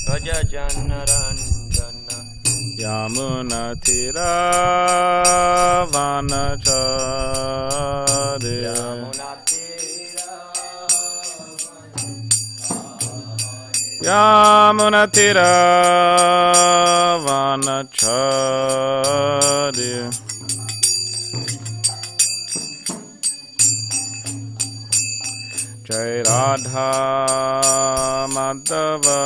Rajajanaranjana Yamunatiravanacharya Yamunatiravanacharya Jai Radha Madhava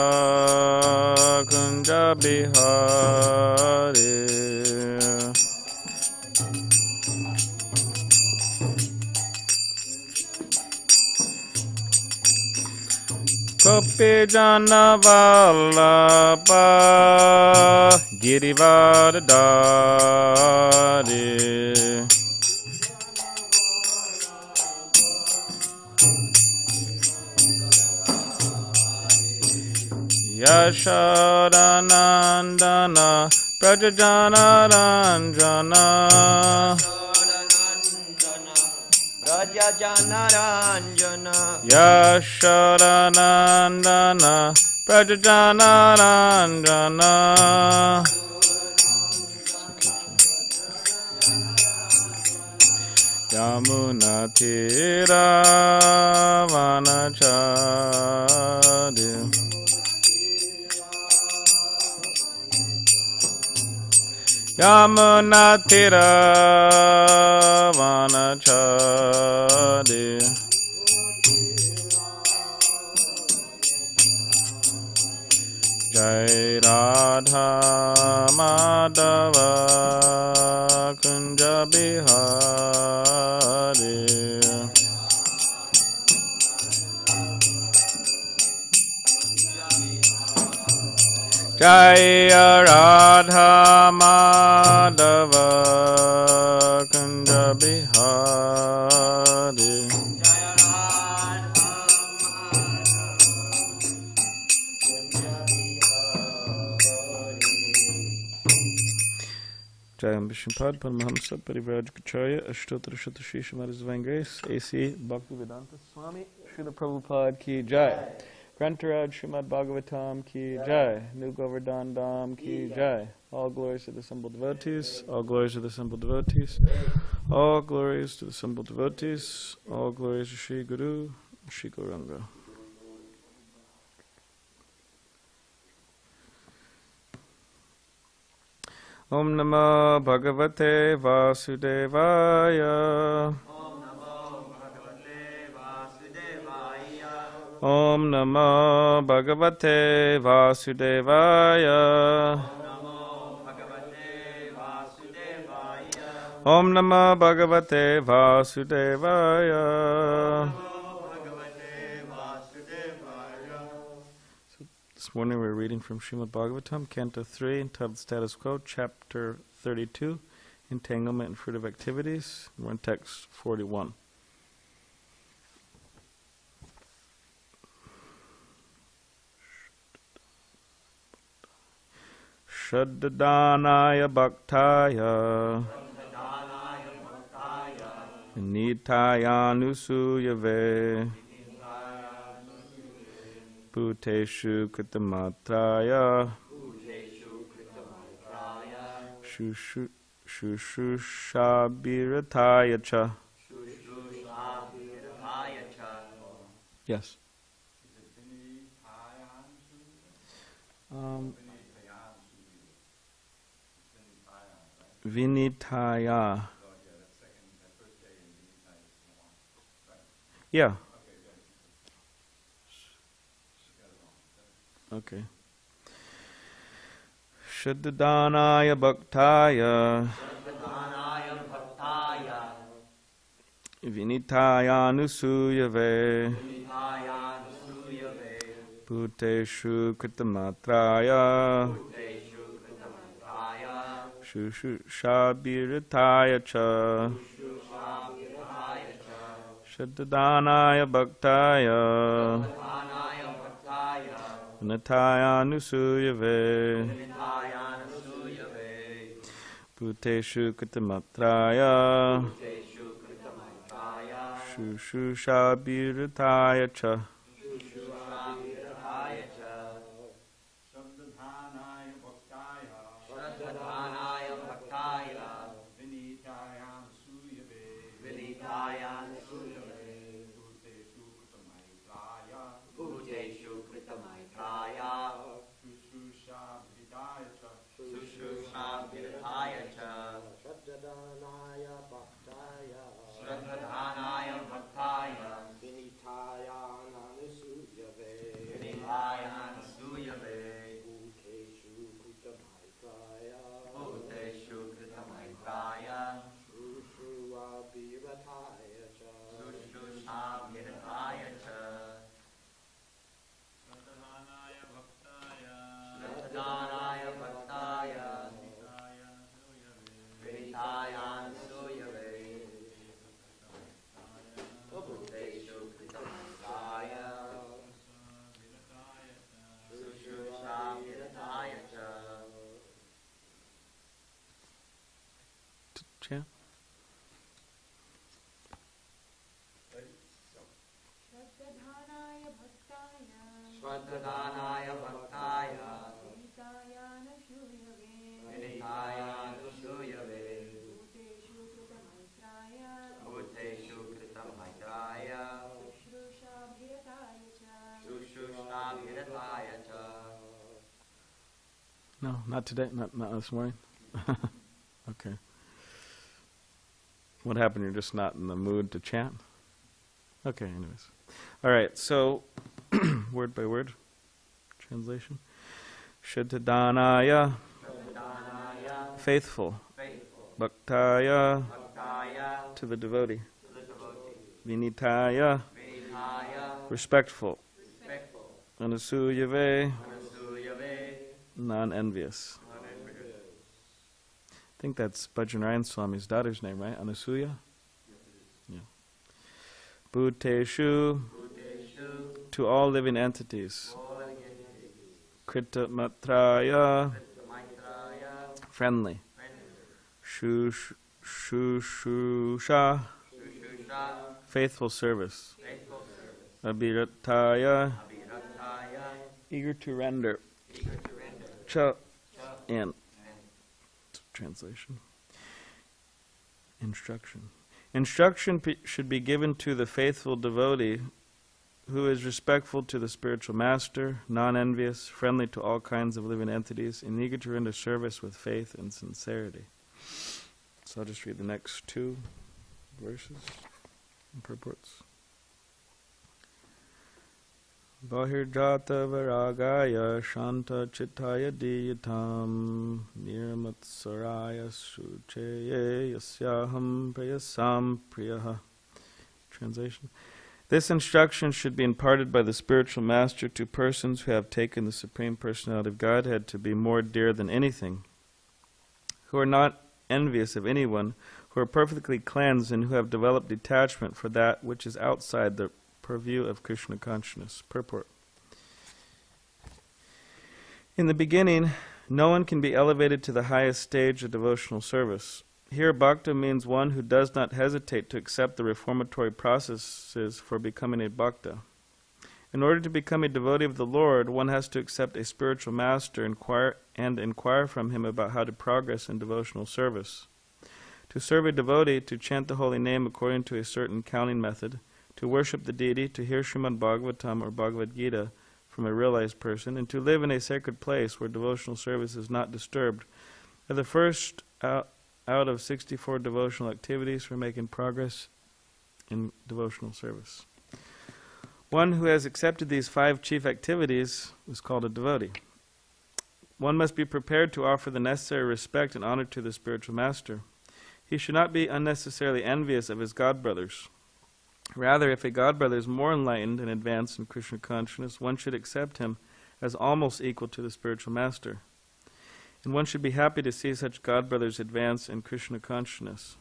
Kunja Bihari Gopi Jana Vallabha Girivardhari Yashodanandana Prajajanaranjana Rajajanaranjana Yashodanandana Prajajanaranjana Yamunatiravanacharya Yamunatiravanacharya Jai Radha Madhava Kunja Bihari Jaya Radha Madhava Kunja Bihari Jayam Vishnupad Paramahamsa Parivraj Kacharya Ashtotra Shatashi Shamaras Vangrace A.C. Bhaktivedanta Swami Srila Prabhupada Ki Jai Grantaraj Srimad Bhagavatam Ki Jai New Govardhan Dham Ki Jai All glories to the assembled devotees, all glories to the assembled devotees, all glories to the assembled devotees, all glories to Shri Guru, Shri Gauranga. Om Namo Bhagavate Vasudevaya. Om Namo Bhagavate Vasudevaya. Om Namo Bhagavate Vasudevaya. This morning we're reading from Srimad Bhagavatam, Canto 3, entitled Status Quo, Chapter 32, Entanglement and Fruitive Activities. We're in text 41. Shaddanaya Bhaktaya Nityanusuyave Bhuteshu Kritamatraya Shushushabhirataya Cha. Yes. Vinitaya. Yeah. Okay. Shaddanaya Bhaktaya Vinitaya Nusuyave Bhuteshu Kritamatraya Shushushabhirataya Cha. Shaddanaya Bhaktaya Vinitaya Nusuyave Bhuteshu Kritamatraya Shushushabhirataya Cha. Swadhanaya Bhaktaya Vinitaya Nushuyave Bhuteshu Kritam Maitraya Shushrushabhirataya Cha. No, not today, not this morning. Okay. What happened? You're just not in the mood to chant? Okay, anyways. All right, so word by word translation. Shuddhanaya, faithful. Bhaktaya, to the devotee. Vinitaya, respectful. Anasuyave, non-envious. I think that's Bhajanarayan Swami's daughter's name, right? Anasuya? Yeah. Bhuteshu, to all living entities. Krita matraya, friendly. Shushusha, faithful service. Abhirataya, eager to render. Cha, and translation. Instruction. Instruction should be given to the faithful devotee who is respectful to the spiritual master, non-envious, friendly to all kinds of living entities, and eager to render service with faith and sincerity. So I'll just read the next two verses and purports. Bahirjata varagaya shanta chittaya diyatam nirmatsaraya sucheye yasyaham prayasam priyaha. Translation. This instruction should be imparted by the spiritual master to persons who have taken the Supreme Personality of Godhead to be more dear than anything, who are not envious of anyone, who are perfectly cleansed, and who have developed detachment for that which is outside the purview of Krishna consciousness. Purport. In the beginning, no one can be elevated to the highest stage of devotional service. Here, bhakta means one who does not hesitate to accept the reformatory processes for becoming a bhakta. In order to become a devotee of the Lord, one has to accept a spiritual master and inquire from him about how to progress in devotional service. To serve a devotee, to chant the holy name according to a certain counting method, to worship the deity, to hear srimadbhagavatam or Bhagavad Gita from a realized person, and to live in a sacred place where devotional service is not disturbed, are the first out of 64 devotional activities for making progress in devotional service. One who has accepted these 5 chief activities is called a devotee. One must be prepared to offer the necessary respect and honor to the spiritual master. He should not be unnecessarily envious of his godbrothers. Rather, if a godbrother is more enlightened and advanced in Krishna consciousness, one should accept him as almost equal to the spiritual master. And one should be happy to see such godbrothers advance in Krishna consciousness.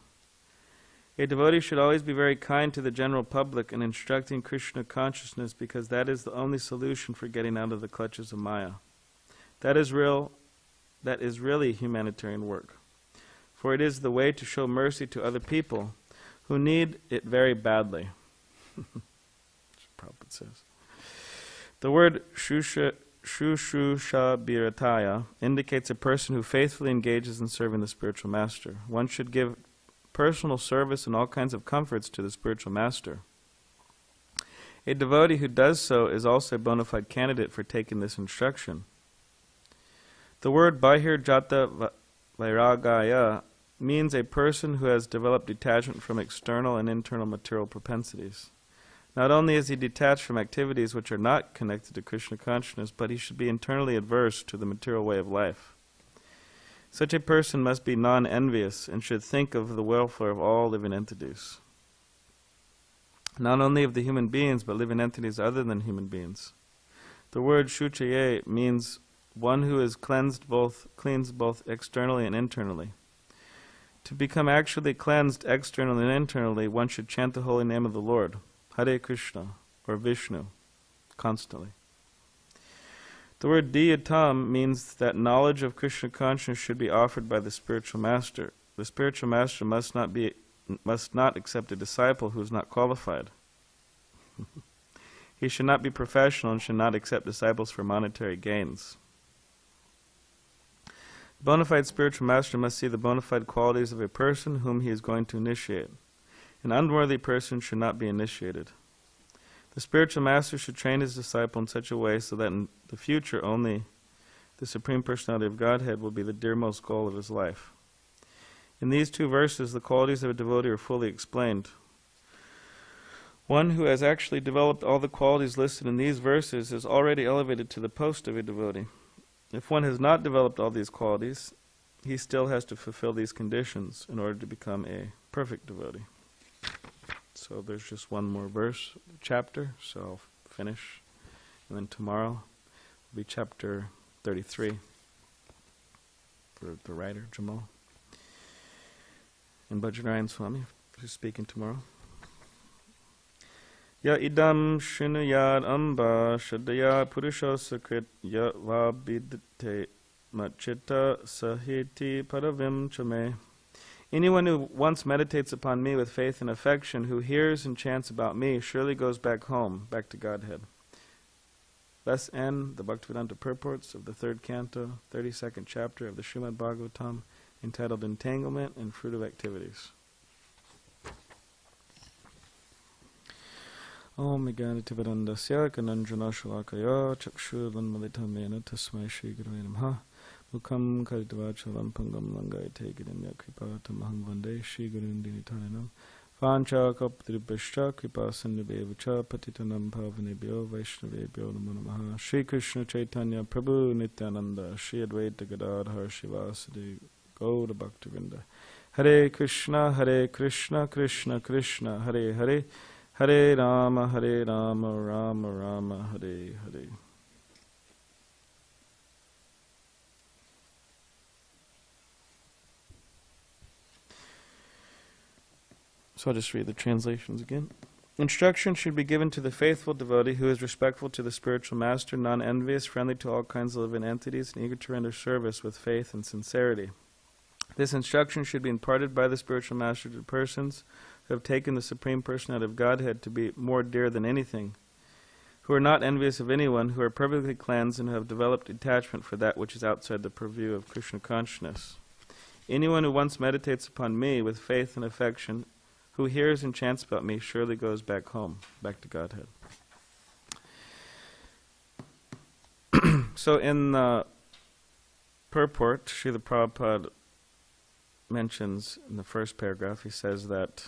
A devotee should always be very kind to the general public in instructing Krishna consciousness, because that is the only solution for getting out of the clutches of Maya. That is really humanitarian work. For it is the way to show mercy to other people who need it very badly. Prabhupada says. The word Shushrushabhirataya indicates a person who faithfully engages in serving the spiritual master. One should give personal service and all kinds of comforts to the spiritual master. A devotee who does so is also a bona fide candidate for taking this instruction. The word Bahirjata Vairagaya means a person who has developed detachment from external and internal material propensities. Not only is he detached from activities which are not connected to Krishna consciousness, but he should be internally adverse to the material way of life. Such a person must be non-envious and should think of the welfare of all living entities. Not only of the human beings, but living entities other than human beings. The word shuchaye means one who is cleans both externally and internally. To become actually cleansed externally and internally, one should chant the holy name of the Lord, Hare Krishna, or Vishnu, constantly. The word diyatam means that knowledge of Krishna consciousness should be offered by the spiritual master. The spiritual master must not accept a disciple who is not qualified. He should not be professional and should not accept disciples for monetary gains. The bona fide spiritual master must see the bona fide qualities of a person whom he is going to initiate. An unworthy person should not be initiated. The spiritual master should train his disciple in such a way so that in the future only the Supreme Personality of Godhead will be the dearmost goal of his life. In these two verses, the qualities of a devotee are fully explained. One who has actually developed all the qualities listed in these verses is already elevated to the post of a devotee. If one has not developed all these qualities, he still has to fulfill these conditions in order to become a perfect devotee. So there's just one more verse, chapter, so I'll finish. And then tomorrow will be chapter 33 for the writer, Jamal. And Bajranayan Swami, who's speaking tomorrow. Ya idam shinuyad amba shadaya purusha sakrit ya vabidate machita sahiti paravim chame. Anyone who once meditates upon me with faith and affection, who hears and chants about me, surely goes back home, back to Godhead. Thus end the Bhaktivedanta purports of the 3rd canto, 32nd chapter of the Srimad Bhagavatam, entitled Entanglement and Fruit of Activities. Om Meganativedandasya Kananjana Shalakaya Chakshulanmalitamena Tasmai Shri Gurave Namaha Mukam Karitavachalam Pangam Langayate Gidanya Kripatamaham Vande Shri Gurundinitaranam Vancha Kaptribhishcha Kripasannibevacha Patitanam Pavanebhyo Vaishnavebhyo Namo Namaha Shri Krishna Chaitanya Prabhu Nityananda Shri Advaita Gadadhar Shivasadi Gaura Bhaktivinoda Hare Krishna Krishna Krishna Hare Hare Hare Rama Rama Rama Hare Hare. So I'll just read the translations again. Instruction should be given to the faithful devotee who is respectful to the spiritual master, non-envious, friendly to all kinds of living entities, and eager to render service with faith and sincerity. This instruction should be imparted by the spiritual master to persons who have taken the Supreme Personality of Godhead to be more dear than anything, who are not envious of anyone, who are perfectly cleansed and who have developed detachment for that which is outside the purview of Krishna consciousness. Anyone who once meditates upon me with faith and affection, who hears and chants about me, surely goes back home, back to Godhead. So in the purport, Srila Prabhupada mentions in the first paragraph, he says that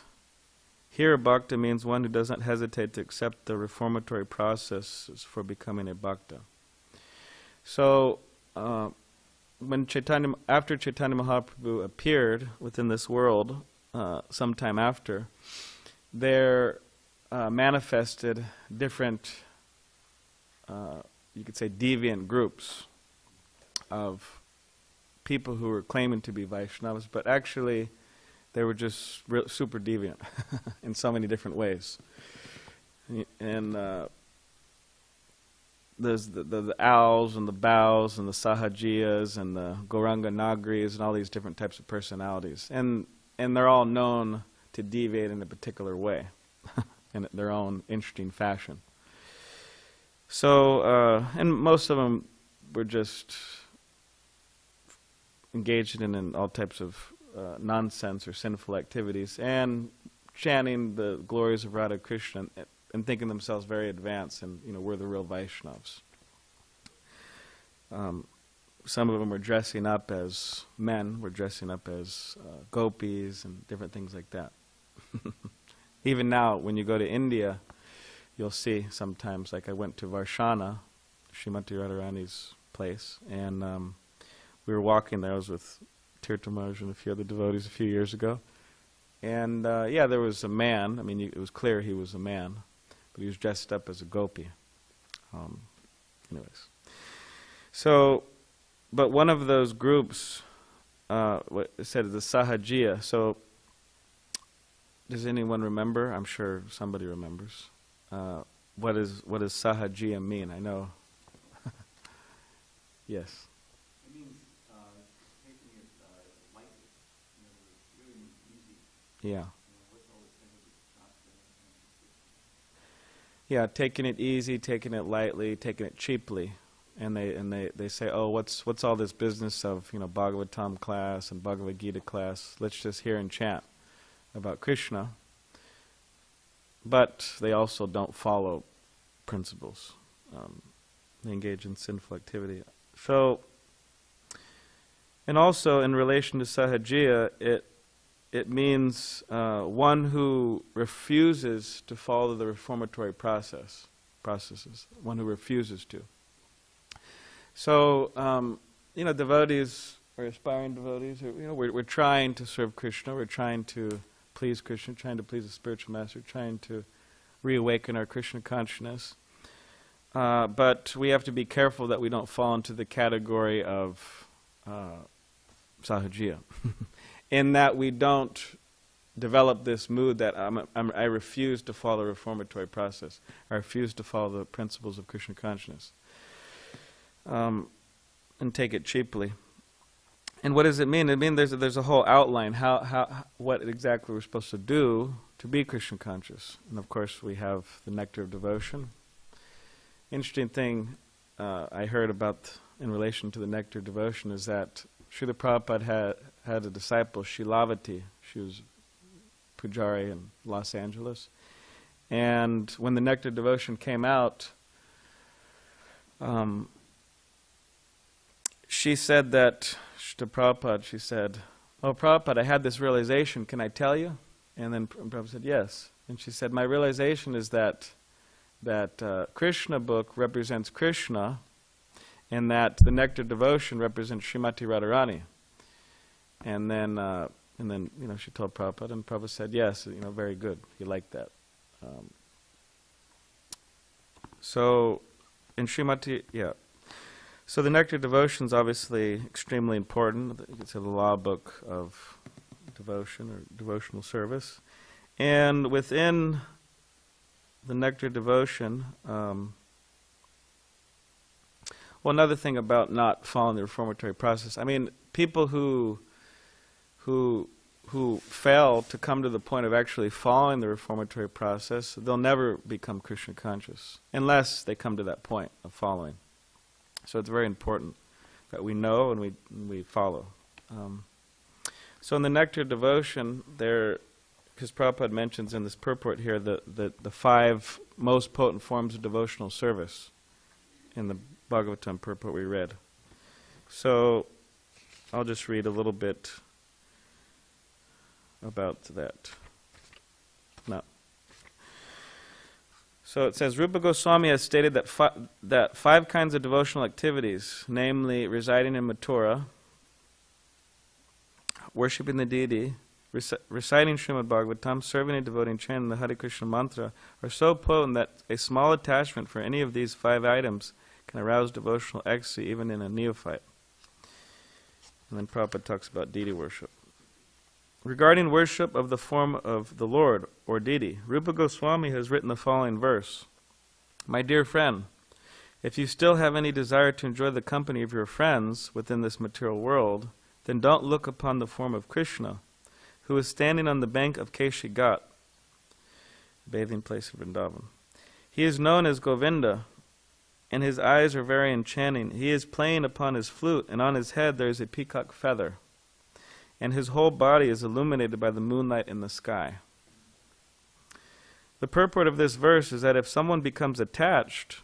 here a bhakta means one who does not hesitate to accept the reformatory processes for becoming a bhakta. So when after Chaitanya Mahaprabhu appeared within this world, sometime after, there manifested different, you could say, deviant groups of people who were claiming to be Vaishnavas, but actually they were just super deviant in so many different ways. And there's the owls and the bows and the sahajiyas and the Gauranga Nagris and all these different types of personalities. And they're all known to deviate in a particular way, in their own interesting fashion. So, and most of them were just engaged in all types of nonsense or sinful activities, and chanting the glories of Radha Krishna and thinking themselves very advanced and, we're the real Vaishnavas. Some of them were dressing up as men, were dressing up as gopis and different things like that. Even now, when you go to India, you'll see sometimes, like I went to Varshana, Srimati Radharani's place, and we were walking there. I was with Tirtha Maharaj and a few other devotees a few years ago. And there was a man. I mean, it was clear he was a man, but he was dressed up as a gopi. Anyways. So, but one of those groups, what it said, the Sahajiya. So, does anyone remember? I'm sure somebody remembers. What does Sahajiya mean? I know. Yes. It means taking it lightly. It's really easy. Yeah. What's all this thing with the shastra yeah, taking it easy, taking it lightly, taking it cheaply. And they say, oh, what's all this business of, Bhagavatam class and Bhagavad Gita class? Let's just hear and chant about Krishna. But they also don't follow principles. They engage in sinful activity. So, and also in relation to sahajiya, it means one who refuses to follow the reformatory processes, one who refuses to. So, devotees or aspiring devotees, we're trying to serve Krishna, we're trying to please Krishna, trying to please the spiritual master, trying to reawaken our Krishna consciousness. But we have to be careful that we don't fall into the category of sahajiya, in that we don't develop this mood that I refuse to follow the reformatory process, I refuse to follow the principles of Krishna consciousness. And take it cheaply. And what does it mean? It means there's a whole outline, what exactly we're supposed to do to be Krishna conscious. And of course we have the nectar of devotion. Interesting thing I heard about in relation to the nectar of devotion is that Srila Prabhupada had a disciple, Shilavati. She was Pujari in Los Angeles. And when the nectar of devotion came out, she said that, to Prabhupada, she said, oh Prabhupada, I had this realization, can I tell you? And then Prabhupada said, yes. And she said, my realization is that Krishna book represents Krishna, and that the nectar devotion represents Srimati Radharani. And then she told Prabhupada, and Prabhupada said, yes, very good, he liked that. So, in Srimati, yeah. So the nectar devotion is obviously extremely important. It's the law book of devotion or devotional service. And within the nectar devotion, well, another thing about not following the reformatory process, I mean, people who fail to come to the point of actually following the reformatory process, they'll never become Krishna conscious, unless they come to that point of following. So it's very important that we know and we follow. So in the nectar devotion, because Prabhupada mentions in this purport here the 5 most potent forms of devotional service in the Bhagavatam purport we read. So I'll just read a little bit about that. No. So it says, Rupa Goswami has stated that 5 kinds of devotional activities, namely residing in Mathura, worshipping the deity, reciting Srimad Bhagavatam, serving a devotee, and chanting the Hare Krishna mantra, are so potent that a small attachment for any of these 5 items can arouse devotional ecstasy even in a neophyte. And then Prabhupada talks about deity worship. Regarding worship of the form of the Lord, or deity, Rupa Goswami has written the following verse. My dear friend, if you still have any desire to enjoy the company of your friends within this material world, then don't look upon the form of Krishna, who is standing on the bank of Keshi Ghat, bathing place in Vrindavan. He is known as Govinda, and his eyes are very enchanting. He is playing upon his flute, and on his head there is a peacock feather, and his whole body is illuminated by the moonlight in the sky. The purport of this verse is that if someone becomes attached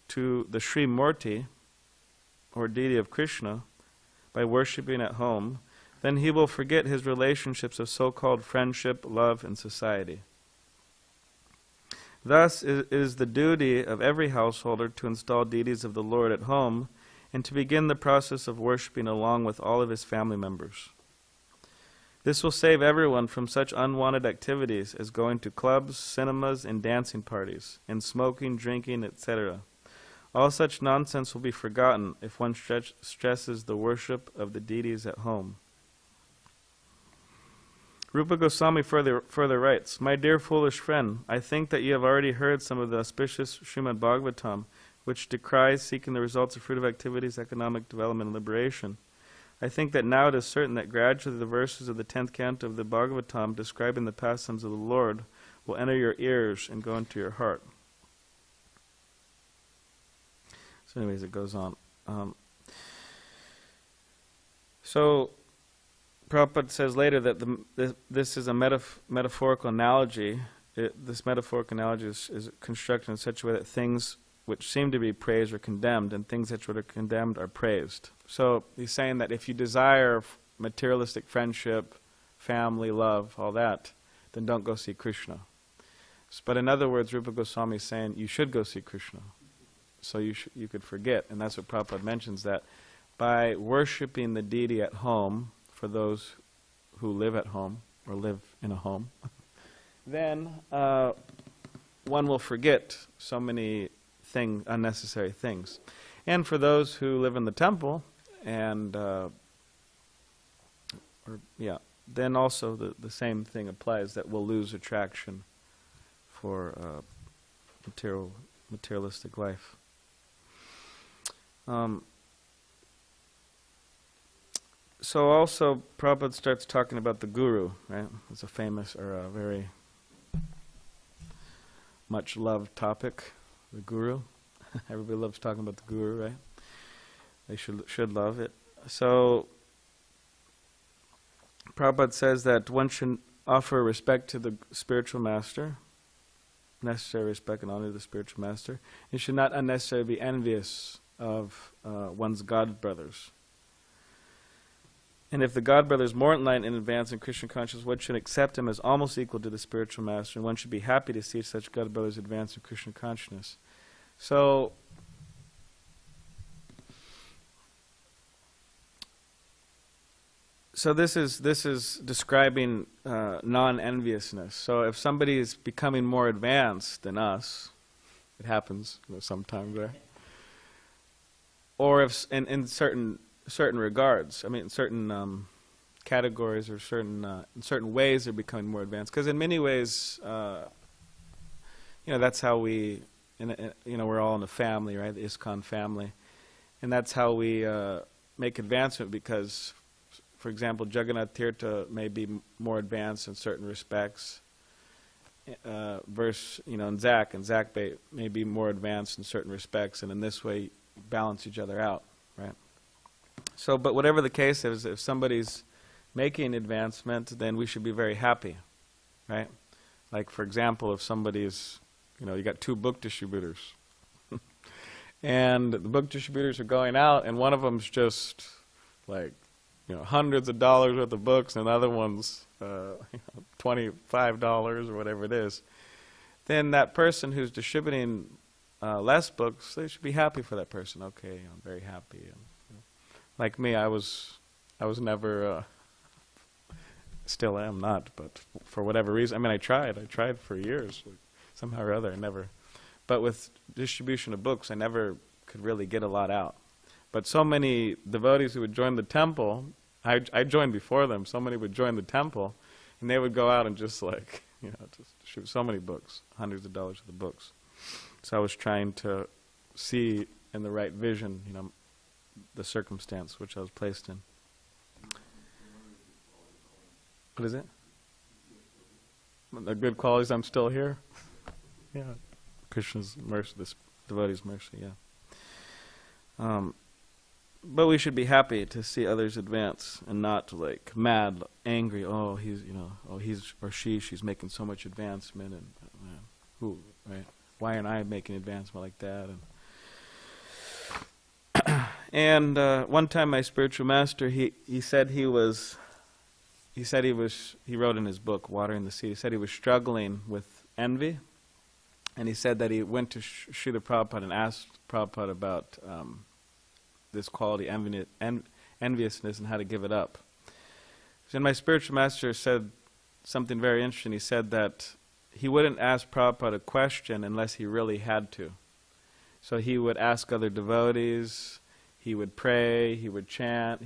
to the Sri Murti, or deity of Krishna, by worshipping at home, then he will forget his relationships of so-called friendship, love, and society. Thus, it is the duty of every householder to install deities of the Lord at home and to begin the process of worshipping along with all of his family members. This will save everyone from such unwanted activities as going to clubs, cinemas, and dancing parties, and smoking, drinking, etc. All such nonsense will be forgotten if one stresses the worship of the deities at home. Rupa Goswami further writes, My dear foolish friend, I think that you have already heard some of the auspicious Srimad Bhagavatam, which decries seeking the results of fruitive activities, economic development, and liberation. I think that now it is certain that gradually the verses of the 10th canto of the Bhagavatam describing the pastimes of the Lord will enter your ears and go into your heart. So anyways, it goes on. So Prabhupada says later that this is a metaphorical analogy. This metaphorical analogy is constructed in such a way that things which seem to be praised are condemned, and things which are condemned are praised. So he's saying that if you desire materialistic friendship, family, love, all that, then don't go see Krishna. But in other words, Rupa Goswami is saying you should go see Krishna. So you could forget, and that's what Prabhupada mentions, that by worshipping the deity at home, for those who live at home, or live in a home, then one will forget so many unnecessary things. And for those who live in the temple, and then also the same thing applies, that we'll lose attraction for materialistic life. So also Prabhupada starts talking about the guru, right? It's a famous or a very much loved topic, the guru. Everybody loves talking about the guru, right? They should love it. So Prabhupada says that one should offer respect to the spiritual master, necessary respect and honor to the spiritual master, and should not unnecessarily be envious of one's god brothers. And if the god brother is more enlightened in advance in Krishna consciousness, one should accept him as almost equal to the spiritual master, and one should be happy to see such god brothers advance in Krishna consciousness. So this is describing non-enviousness. So if somebody is becoming more advanced than us, it happens, sometimes, right? Or if in certain regards, I mean, in certain categories or in certain ways, they're becoming more advanced. Because in many ways, that's how we, we're all in a family, right? The ISKCON family, and that's how we make advancement. Because, for example, Jagannath Tirtha may be more advanced in certain respects, versus and Zach may be more advanced in certain respects, and in this way balance each other out, right? So, but whatever the case is, if somebody's making advancement, then we should be very happy, right? Like, for example, if somebody's, you got two book distributors, and the book distributors are going out, and one of them's just like, hundreds of dollars worth of books, and the other one's $25 or whatever it is, then that person who's distributing less books, they should be happy for that person. Okay, I'm very happy. And, like me, I was never, still am not, but for whatever reason, I mean, I tried for years, somehow or other, I never, but with distribution of books, I never could really get a lot out. But so many devotees who would join the temple, I joined before them, so many would join the temple, and they would go out and just just distribute so many books, hundreds of dollars worth of books. So I was trying to see in the right vision, the circumstance which I was placed in. What is it? The good qualities, I'm still here? Yeah. Krishna's mercy, this devotee's mercy, yeah. But we should be happy to see others advance and not like mad, angry, oh, he's or she's making so much advancement, and who, right? Why aren't I making advancement like that? And one time my spiritual master, he wrote in his book, Watering the Seed, he said he was struggling with envy, and he said that he went to Srila Prabhupada and asked Prabhupada about this quality, enviousness, and how to give it up. And my spiritual master said something very interesting. He said that he wouldn't ask Prabhupada a question unless he really had to. So he would ask other devotees, he would pray, he would chant,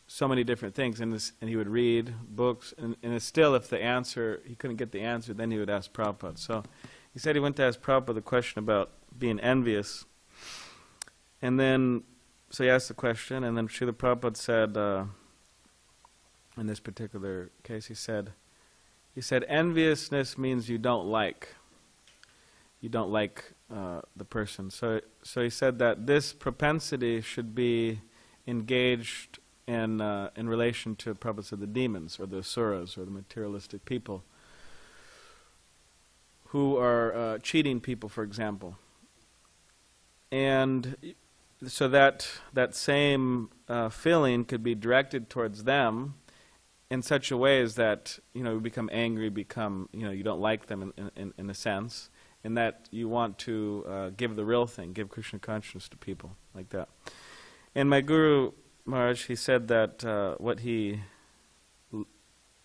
so many different things, and he would read books, and still if he couldn't get the answer, then he would ask Prabhupada. So he said he went to ask Prabhupada the question about being envious, and then, so he asked the question, and then Srila Prabhupada said, in this particular case, he said, enviousness means you don't like. you don't like the person. So he said that this propensity should be engaged in relation to, Prabhupada said, the demons or the asuras or the materialistic people who are cheating people, for example. And so that same feeling could be directed towards them in such a way as that, you know, you become angry, you don't like them in a sense, and that you want to give the real thing, give Krishna consciousness to people, like that. And my Guru Maharaj, he said that what he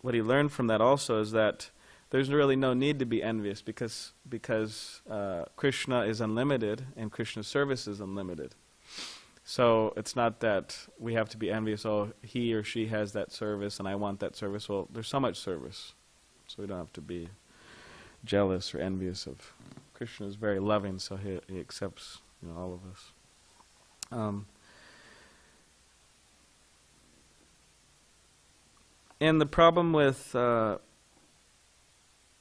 learned from that also is that there's really no need to be envious because Krishna is unlimited and Krishna's service is unlimited. So it's not that we have to be envious, oh, he or she has that service and I want that service. Well, there's so much service, so we don't have to be jealous or envious of. Krishna is very loving, so he accepts, you know, all of us. And the problem with,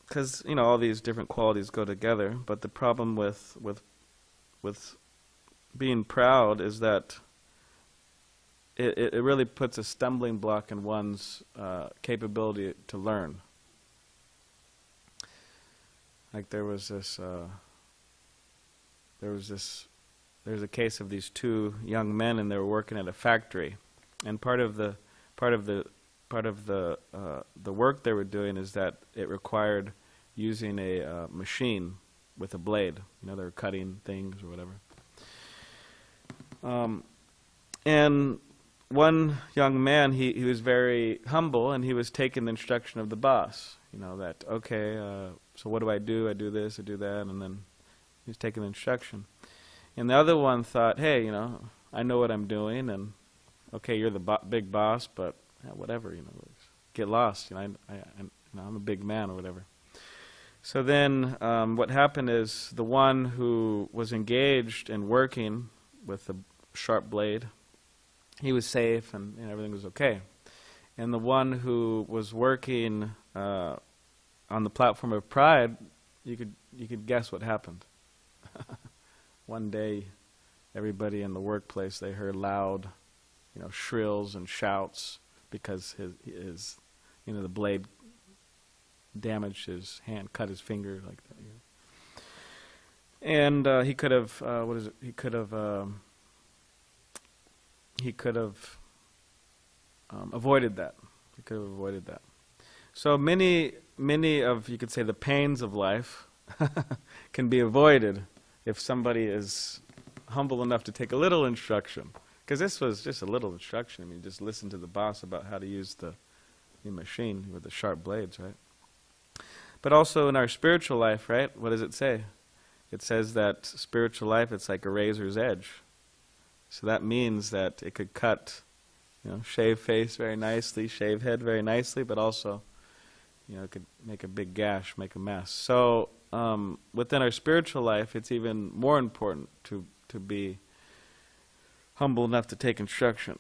because you know all these different qualities go together, but the problem with being proud is that it really puts a stumbling block in one's capability to learn. Like there's a case of these two young men, and they were working at a factory, and part of the work they were doing is that it required using a machine with a blade. You know, they were cutting things or whatever. And one young man, he was very humble, and he was taking the instruction of the boss. You know, that, okay, so what do? I do this, I do that, and then he was taking the instruction. And the other one thought, hey, you know, I know what I'm doing, and okay, you're the big boss, but yeah, whatever, you know, get lost. You know, I'm a big man or whatever. So then what happened is the one who was engaged in working with the sharp blade, he was safe and everything was okay. And the one who was working on the platform of pride, you could guess what happened. One day, everybody in the workplace, they heard loud, you know, shrills and shouts because his the blade damaged his hand, cut his finger like that. You know. And he could have He could have avoided that. He could have avoided that. So many of, you could say, the pains of life can be avoided if somebody is humble enough to take a little instruction. Because this was just a little instruction. I mean, just listen to the boss about how to use the machine with the sharp blades, right? But also in our spiritual life, right? What does it say? It says that spiritual life, it's like a razor's edge. So that means that it could cut, shave face very nicely, shave head very nicely, but also, it could make a big gash, make a mess. So within our spiritual life, it's even more important to be humble enough to take instruction.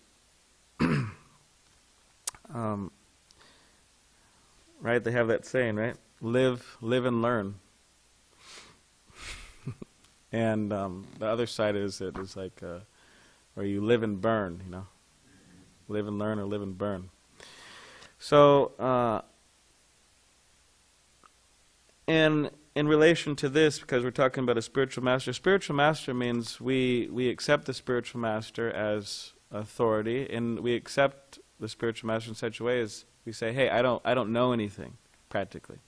Right? They have that saying, right? Live and learn. And the other side is like, or you live and burn, live and learn or live and burn. So, and in relation to this, because we're talking about a spiritual master means we accept the spiritual master as authority, and we accept the spiritual master in such a way as we say, hey, I don't know anything, practically.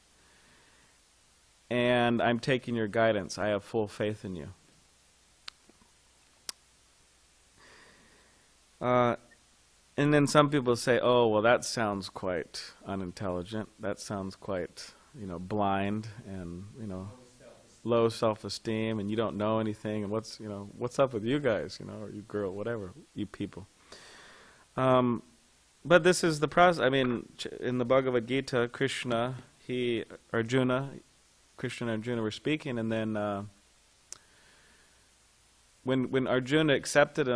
And I'm taking your guidance. I have full faith in you. And then some people say, oh, well, that sounds quite unintelligent. That sounds quite, blind and, low self-esteem, and you don't know anything, and what's up with you guys, or you girl, whatever, you people. But this is the process. I mean, in the Bhagavad Gita, Krishna and Arjuna were speaking, and then when Arjuna accepted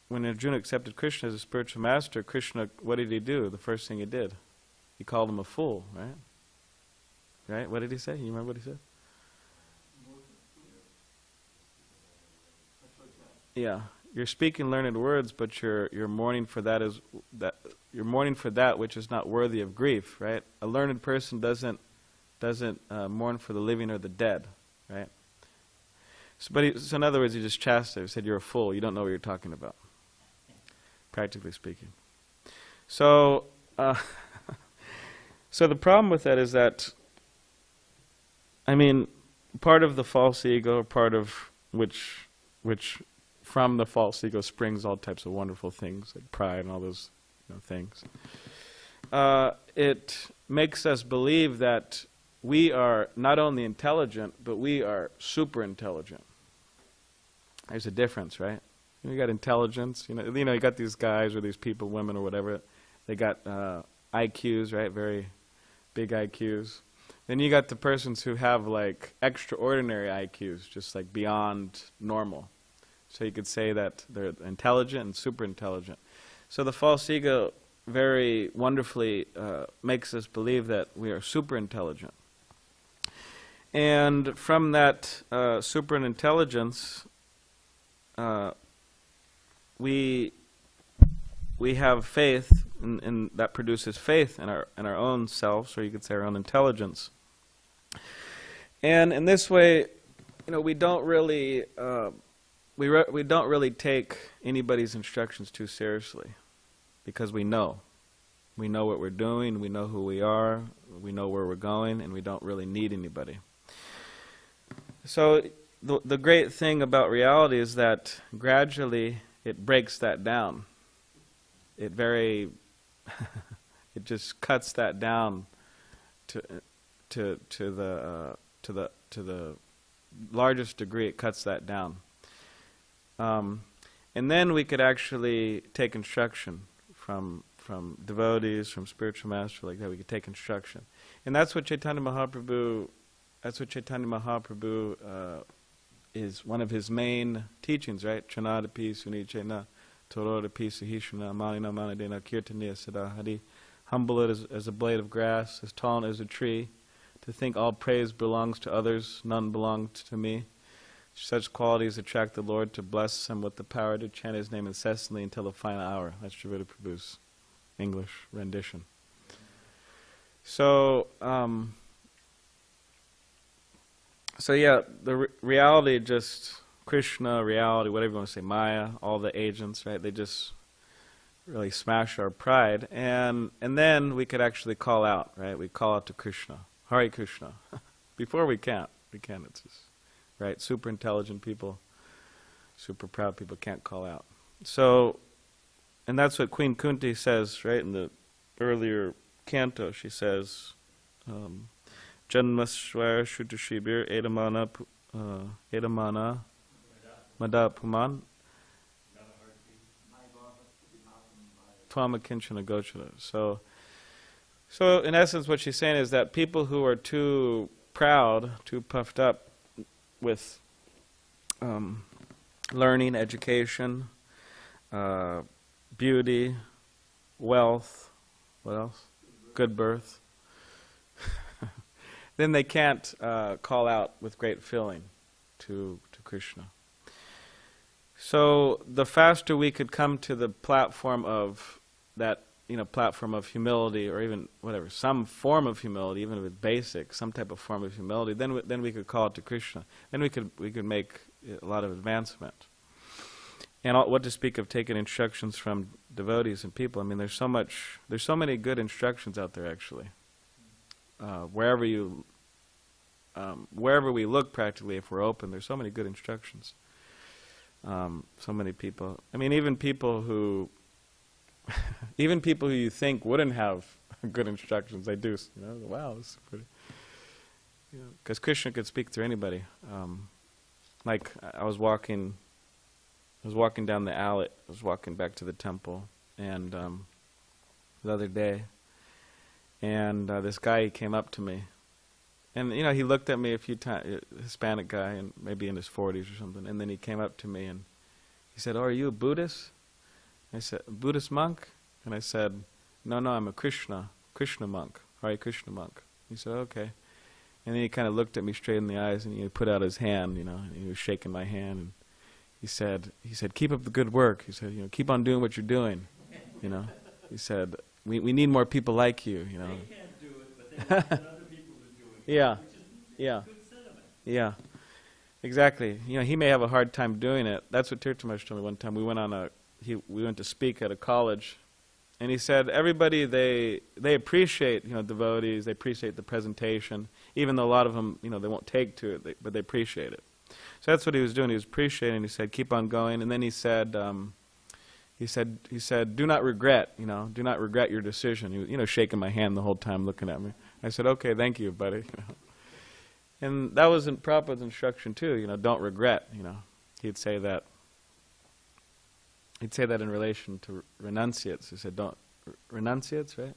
when Arjuna accepted Krishna as a spiritual master, Krishna, what did he do? The first thing he did, he called him a fool, right? Right? What did he say? You remember what he said? you're speaking learned words, but you're mourning for you're mourning for that which is not worthy of grief, right? A learned person doesn't mourn for the living or the dead, right? So in other words, he just chastised. He said, "You're a fool. You don't know what you're talking about." Practically speaking. So, so the problem with that is that, I mean, part of the false ego, part of which from the false ego springs all types of wonderful things, like pride and all those things. It makes us believe that we are not only intelligent, but we are super intelligent. There's a difference, right? You got intelligence, you got these guys or these people, women or whatever, they got IQs, right? Very big IQs. Then you got the persons who have like extraordinary IQs, just like beyond normal. So you could say that they're intelligent and super intelligent. So the false ego very wonderfully makes us believe that we are super intelligent. And from that super intelligence, we have faith, and that produces faith in our own selves, or you could say our own intelligence. And in this way, we don't really we don't really take anybody's instructions too seriously, because we know what we're doing, we know who we are, we know where we're going, and we don't really need anybody. So the great thing about reality is that gradually it breaks that down. It just cuts that down to the largest degree. It cuts that down, and then we could actually take instruction from devotees, from spiritual masters like that. We could take instruction, and that's what Chaitanya Mahaprabhu. Is one of his main teachings, right? Chanadapi sunichena, torodapi sahishana, manina manadena kirtaniya sadahadi. Humble it as a blade of grass, as tall as a tree. To think all praise belongs to others, none belongs to me. Such qualities attract the Lord to bless him with the power to chant his name incessantly until the final hour. That's Srivada Prabhu's English rendition. So, the reality, just Krishna, reality, whatever you want to say, Maya, all the agents, right? They just really smash our pride, and then we could actually call out, right? We call out to Krishna, Hare Krishna. Before we can't. It's just, right? Super intelligent people, super proud people can't call out. So, and that's what Queen Kunti says, right? In the earlier canto, she says, Janmaswara Shuddhashibir Edamana Madapuman Twamakinchana Gochara. So in essence what she's saying is that people who are too proud, too puffed up with learning, education, beauty, wealth, what else? Good birth. Then they can't call out with great feeling to Krishna. So the faster we could come to the platform of that, platform of humility, or even whatever, some form of humility, even if it's basic, some type of form of humility, then we could call it to Krishna. Then we could make a lot of advancement. And what to speak of taking instructions from devotees and people? I mean, there's so many good instructions out there actually. Wherever we look, practically, if we're open, there's so many good instructions. So many people. I mean, even people who you think wouldn't have good instructions, they do. Wow, this is pretty. Because Krishna could speak through anybody. Like I was walking down the alley. I was walking back to the temple, and the other day. And this guy, he came up to me, and he looked at me a few times, Hispanic guy, and maybe in his 40s or something. And then he came up to me and he said, "Oh, are you a Buddhist?" I said, "A Buddhist monk?" And I said, No, I'm a Krishna monk, Hare Krishna monk." He said, "Okay." And then he kind of looked at me straight in the eyes, and he put out his hand, and he was shaking my hand, and he said, keep up the good work. He said, keep on doing what you're doing. He said, we need more people like you. They can't do it, but they want other people to do it. Yeah, Which is yeah, good sentiment. yeah, exactly. He may have a hard time doing it. That's what Tirthamaj told me one time. We went to speak at a college, and he said everybody they appreciate devotees. They appreciate the presentation, even though a lot of them they won't take to it, but they appreciate it. So that's what he was doing. He was appreciating. He said, keep on going. And then he said, do not regret. Do not regret your decision. He was, shaking my hand the whole time, looking at me. I said, okay, thank you, buddy. And that was in Prabhupada's instruction too. Don't regret. He'd say that. He'd say that in relation to renunciates. He said, don't renunciates, right?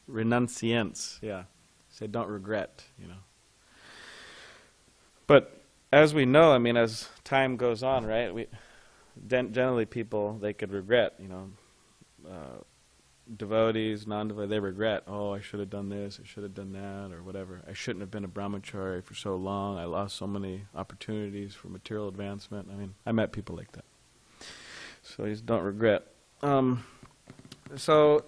Renunciants, yeah. He said, don't regret. But as we know, as time goes on, right? Generally, people they could regret. Devotees, non-devotees, they regret. Oh, I should have done this. I should have done that, or whatever. I shouldn't have been a brahmachari for so long. I lost so many opportunities for material advancement. I met people like that. So you don't regret. So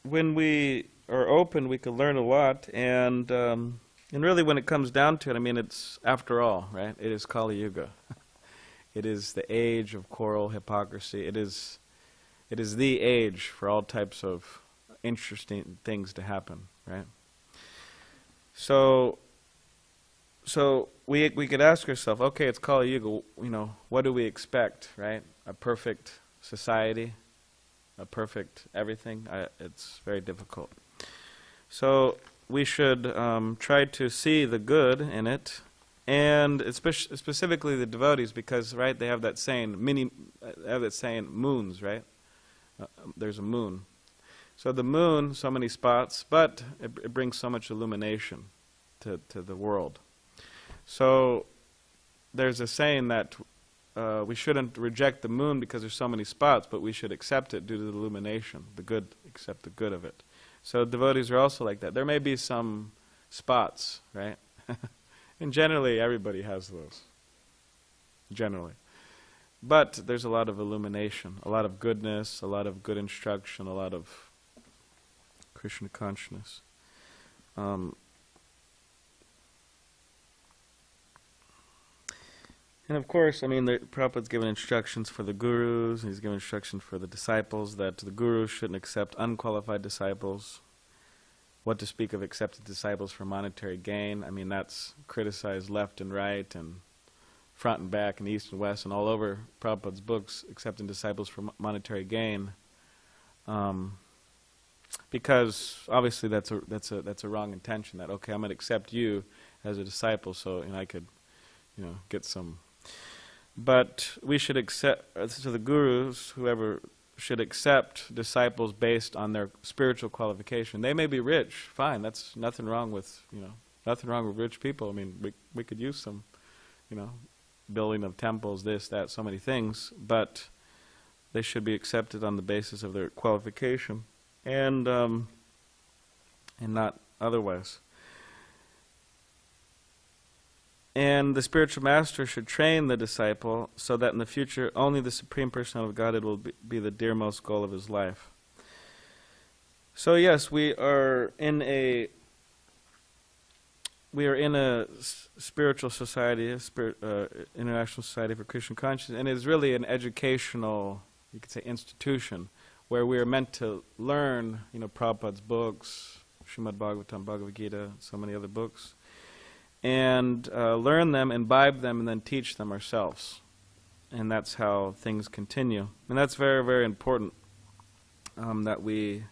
when we are open, we can learn a lot, and really, when it comes down to it, it's after all, right? It is Kali Yuga. It is the age of quarrel, hypocrisy. It is the age for all types of interesting things to happen, right? So we could ask ourselves, okay, it's Kali Yuga. What do we expect, right? A perfect society, a perfect everything. It's very difficult. So we should try to see the good in it, and specifically the devotees, because right they have that saying, moons, right? There's a moon. So the moon, so many spots, but it brings so much illumination to the world. So there's a saying that we shouldn't reject the moon because there's so many spots, but we should accept it due to the illumination, the good, accept the good of it. So devotees are also like that. There may be some spots, right? And generally everybody has those. Generally. But there's a lot of illumination, a lot of goodness, a lot of good instruction, a lot of Krishna consciousness. And of course, Prabhupada's given instructions for the gurus, and he's given instructions for the disciples that the gurus shouldn't accept unqualified disciples. What to speak of accepted disciples for monetary gain? That's criticized left and right, and front and back, and east and west, and all over Prabhupada's books, accepting disciples for monetary gain. Because obviously that's a wrong intention. That okay, I'm going to accept you as a disciple, so I could, get some. But we should accept, so the gurus, whoever, should accept disciples based on their spiritual qualification. They may be rich, fine, that's nothing wrong with, nothing wrong with rich people. We could use some, building of temples, this, that, so many things, but they should be accepted on the basis of their qualification and not otherwise. And the spiritual master should train the disciple so that in the future only the Supreme Personality of Godhead will be the dearmost goal of his life. So yes, we are in a spiritual society, international society for Krishna consciousness, and it's really an educational, you could say, institution where we are meant to learn, Prabhupada's books, srimadbhagavatam, Bhagavad Gita, so many other books, and learn them, imbibe them, and then teach them ourselves. And that's how things continue. And that's very, very important, that we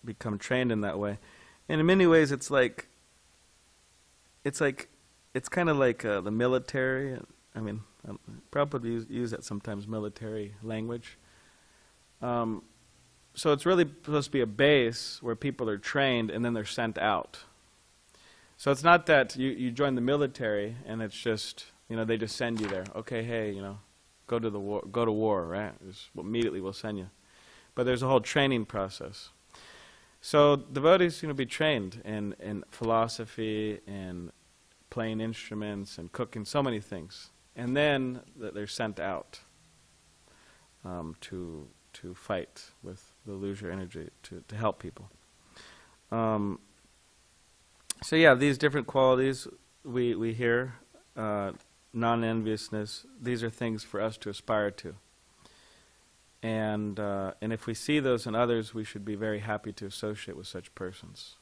become trained in that way. And in many ways, it's kind of like the military. Prabhupada use that sometimes, military language. So it's really supposed to be a base where people are trained and then they're sent out. So it's not that you join the military and it's just, they just send you there. Okay, hey, go to war, right? Immediately we'll send you. But there's a whole training process. So devotees, be trained in philosophy and playing instruments and cooking, so many things. And then they're sent out to fight with the illusory energy to help people. So yeah, these different qualities we hear, non-enviousness, these are things for us to aspire to. And if we see those in others, we should be very happy to associate with such persons.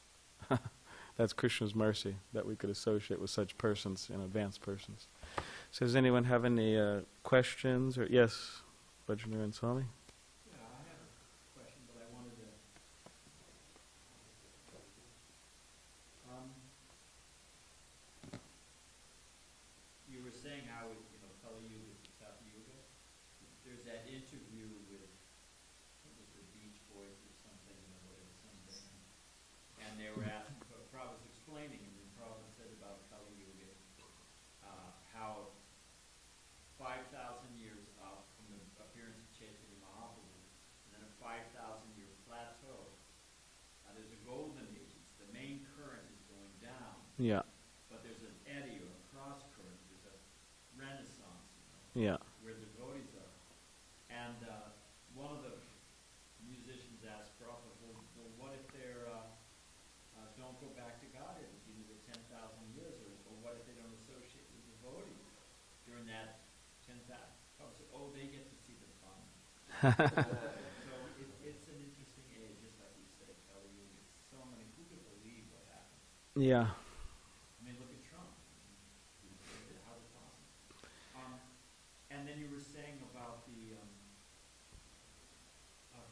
That's Krishna's mercy, that we could associate with such persons, advanced persons. So does anyone have any questions? Or yes, Vajranaran Swami? Yeah, I have a question, but I wanted to... you were saying how, Kali Yuga, Satya Yuga, there's that interview with, it was the Beach Boys or something, whatever, something, and they were asking, Prabhu was explaining, and then Prabhu said about Kali Yuga, how 5,000 years up from the appearance of Chaitanya Mahaprabhu, and then a 5,000-year plateau. There's a golden age. The main current is going down. Yeah. But there's an eddy or a cross current. There's a renaissance, Yeah. where the devotees are. And one of the musicians asked Prabhupada, well, what if they're don't go back to God in the 10,000 years, or what if they don't associate with devotees during that 10,000? Prabhupada said, oh, they get to see the fun. So it's an interesting age, just like you said, Kali Yuga. So many, who could believe what happened? Yeah. I mean, look at Trump. How is it possible? And then you were saying about the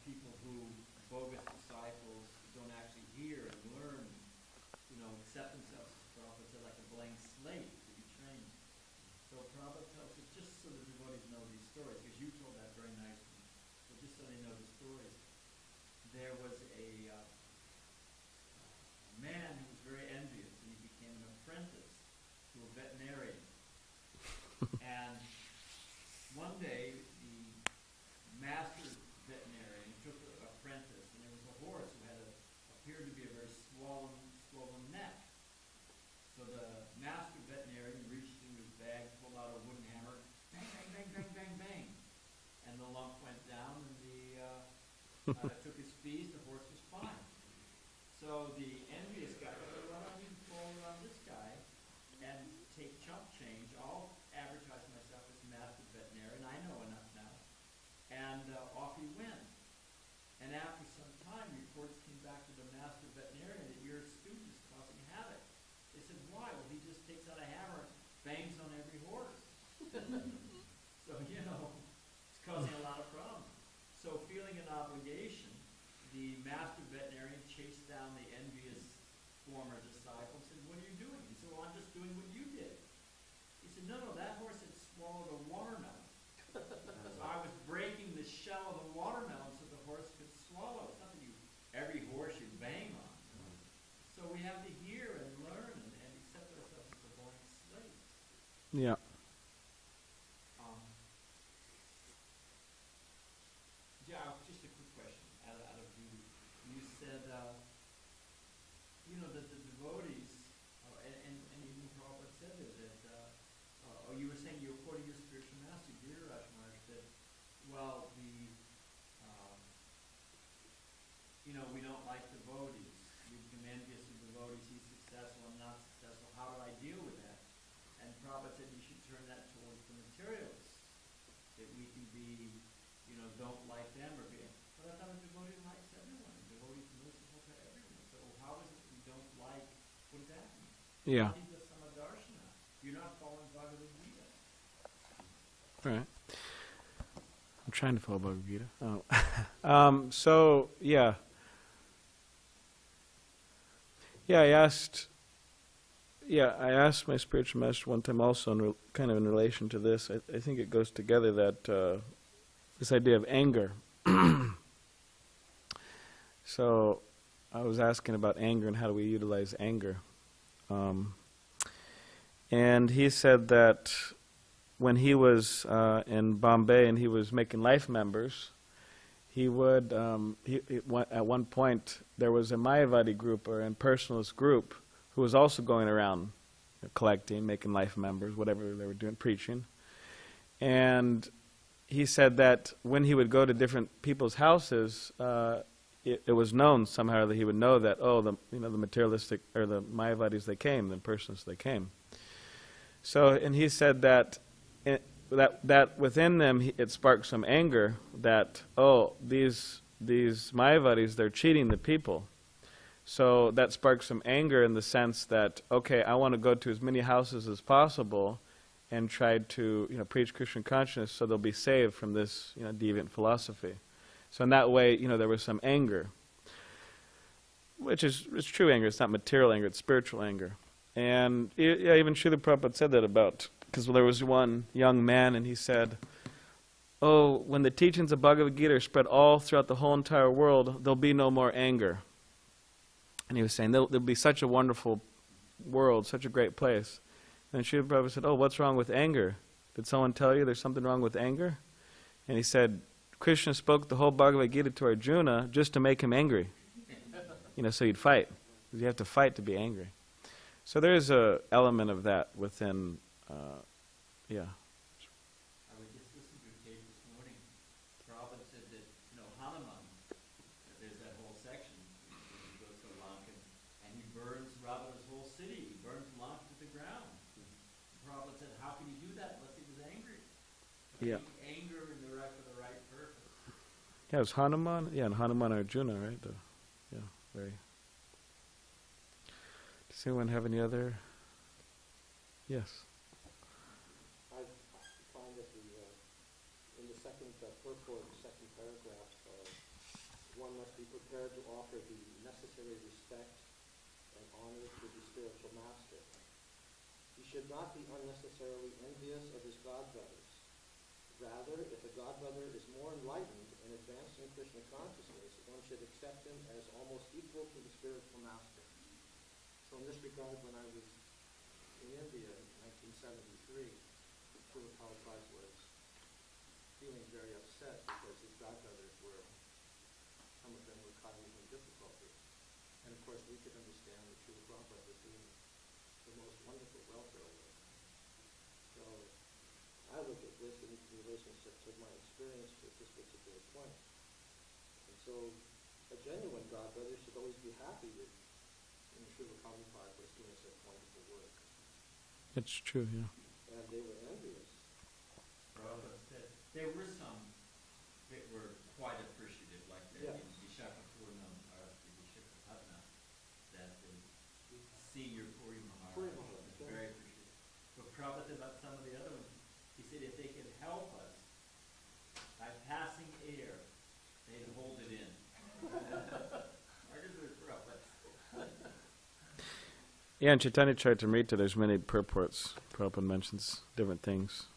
people who, bogus disciples, don't actually hear and learn, accept themselves as Prabhupada said, like a blank slate to be trained. So Prabhupada tells us, just so the devotees know these stories, because you told that very nicely, but just so they know the stories, there was a man who was very envious, and he became an apprentice to a veterinarian. And one day, the master veterinarian took an apprentice, and there was a horse who appeared to be a very swollen neck. So the master veterinarian reached into his bag, pulled out a wooden hammer, bang, bang, bang, bang, bang, bang. And the lump went down, and took his fees, the horse was fine. So the envious guy said, why don't you go around this guy and take chump change? I'll advertise myself as master veterinarian. I know enough now. And off he went. And after some time, reports came back to the master veterinarian that your student is causing havoc. They said, why? Well, he just takes out a hammer, bangs on every horse. So, it's causing a lot of problems. So, feeling an obligation, the master veterinarian chased down the envious former disciple and said, what are you doing? He said, well, I'm just doing what you did. He said, no, that horse had swallowed a watermelon. So I was breaking the shell of the watermelon so the horse could swallow. It's not that every horse you bang on. So we have to hear and learn and accept ourselves as a blank slate. Yeah. Just a quick question out of duty. You said, that the devotees, and even Prabhupada said it, that, you were saying you're quoting your spiritual master, Giriraj Maharaj, that, well, we don't like devotees. We become envious of devotees. He's successful, I'm not successful. How do I deal with that? And Prabhupada said you should turn that towards the materialists. That we can be, don't like them or be. But I thought a devotee likes everyone. A devotee is merciful to everyone. So how is it that we don't like? What does that mean? Yeah. You're not following Bhagavad Gita. Right. I'm trying to follow Bhagavad Gita. Oh. So, yeah. Yeah, I asked my spiritual master one time also, kind of in relation to this. I think it goes together that this idea of anger. So I was asking about anger and how do we utilize anger. And he said that when he was in Bombay and he was making life members, he would, at one point, there was a Mayavadi group or impersonalist group who was also going around collecting, making life members, whatever they were doing, preaching. And he said that when he would go to different people's houses, it was known somehow that he would know that, oh, the materialistic, or the Mayavadis, they came, the impersonalists, they came. So, and he said that that within them it sparked some anger that, oh, these Mayavadis, they're cheating the people. So that sparked some anger in the sense that, okay, I want to go to as many houses as possible and try to preach Krishna consciousness so they'll be saved from this deviant philosophy. So in that way, there was some anger, which is true anger. It's not material anger, it's spiritual anger. And even Srila Prabhupada said that about, because there was one young man and he said, oh, when the teachings of Bhagavad Gita are spread all throughout the whole entire world, there'll be no more anger. And he was saying, there'll be such a wonderful world, such a great place. And Srila Prabhupada said, oh, what's wrong with anger? Did someone tell you there's something wrong with anger? And he said, Krishna spoke the whole Bhagavad Gita to Arjuna just to make him angry. So he'd fight. Because you have to fight to be angry. So there's an element of that within, yeah. I was just listening to a tape this morning. Prabhupada said that, Hanuman, there's that whole section when he goes to Lanka, and he burns Ravana's whole city. He burns Lanka to the ground. Prabhupada said, how can you do that unless he was angry? Yeah. Anger in the right for the right purpose. Yeah, it was Hanuman. Yeah, and Hanuman Arjuna, right? Yeah, very. Does anyone have any other? Yes. I find that in the second purport, the second paragraph, one must be prepared to offer the necessary respect and honor to the spiritual master. He should not be unnecessarily envious of his godbrothers. Rather, if a godbrother is more enlightened and advanced in Krishna consciousness, one should accept him as almost equal to the spiritual master. So in this regard, when I was in India in 1973, Srila Prabhupada was feeling very upset because his godbrothers some of them were causing him difficulty. And of course, we could understand that Srila Prabhupada was doing the most wonderful welfare work. So I look at this in relationship to my experience at this particular point. And so a genuine godbrother should always be happy that Srila Prabhupada was doing such wonderful work. It's true, yeah. And they were envious. Prabhupada said there were some that were quite appreciative, like that in Vishakapurnam, or Vishakapatnam, that the senior Puri Maharaj was very appreciative. But Prabhupada said about some of the other ones, he said if they could help us by passing air, they'd hold it in. Yeah, in Chaitanya Charitamrita, there's many purports. Prabhupada mentions different things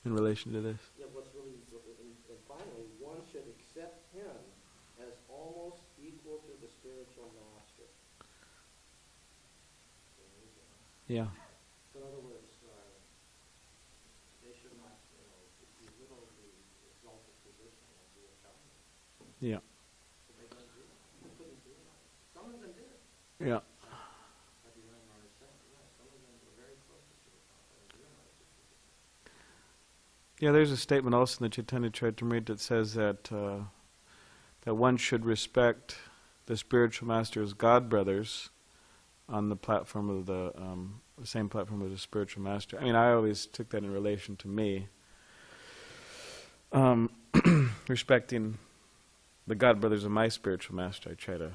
in relation to this. Yeah, what's really, and finally, one should accept him as almost equal to the spiritual master. Yeah. So in other words, they should not, belittle the exalted position of the accountant. Yeah. So they couldn't do that. They couldn't do that. Some of them did. Yeah. Yeah, there's a statement also in the Chaitanya Charitamrita that says that that one should respect the spiritual master as godbrothers on the platform of the same platform as the spiritual master. I mean, I always took that in relation to me, respecting the godbrothers of my spiritual master. I try to,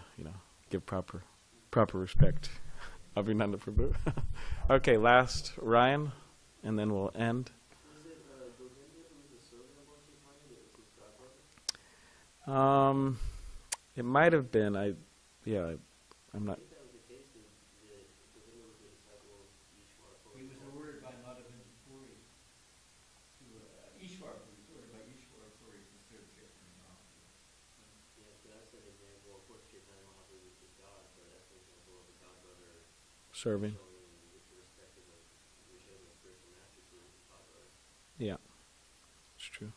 give proper respect. Abhinanda Prabhu. Okay, last Ryan, and then we'll end. It might have been. I'm not. He was ordered by Madhavendra Puri to Ishwar Puri. He was ordered by Ishwar Puri to serve Chaitanya Mahaprabhu. Yeah, so that's an example. Of course, Chaitanya Mahaprabhu is God, but that's an example of a godbrother Serving. With the respect of the spiritual master to his godbrother. Yeah, it's true.